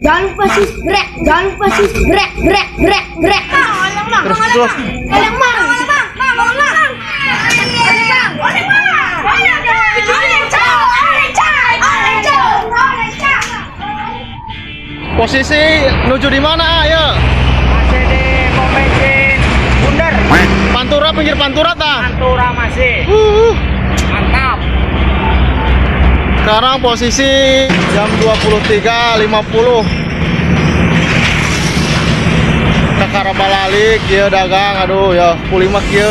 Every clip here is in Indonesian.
Jangan lupa subscribe. Jangan lupa subscribe. Grek. Terus. Posisi menuju di mana, ayo? Masih di pom bensin Bundar. Pantura, pinggir Pantura ta? Pantura masih. Mantap. Sekarang posisi jam 23.50. Kakara balalik ya dagang, aduh ya kulimak ya.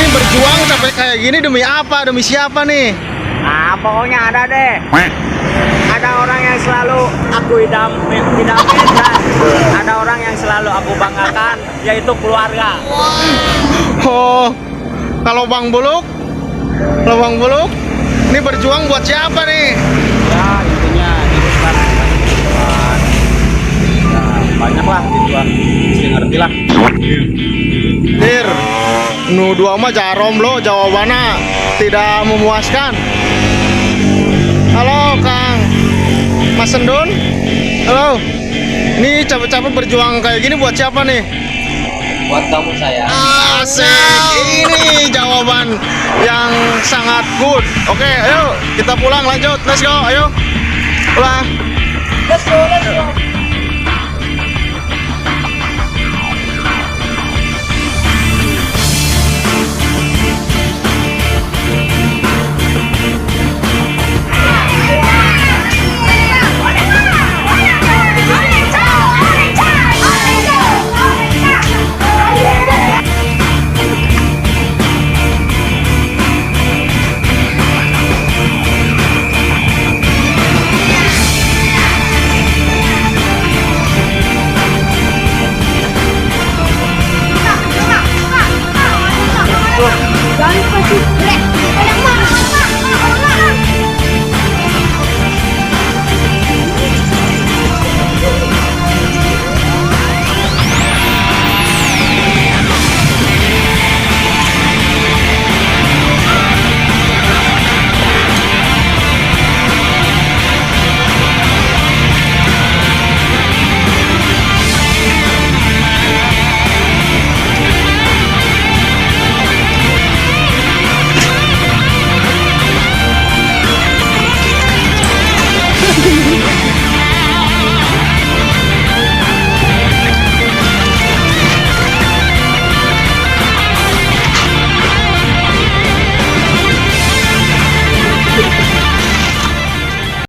Berjuang sampai kayak gini demi apa? Demi siapa nih? Nah, pokoknya ada deh. Ada orang yang selalu aku idamkan dan ada orang yang selalu aku banggakan, yaitu keluarga. Oh, kalau Bang Buluk, ini berjuang buat siapa nih? Ya, intinya hidup kan buat ya, banyak lah tujuan, mesti ngerti lah. Dir, nu dua mah jarom lo jawabannya tidak memuaskan. Halo Kang Mas Sendun, halo. Ini capek-capek berjuang kayak gini buat siapa nih? Buat kamu saya. Asik, ini jawaban yang sangat good. Oke, ayo kita pulang lanjut, let's go, ayo pulang. Let's go.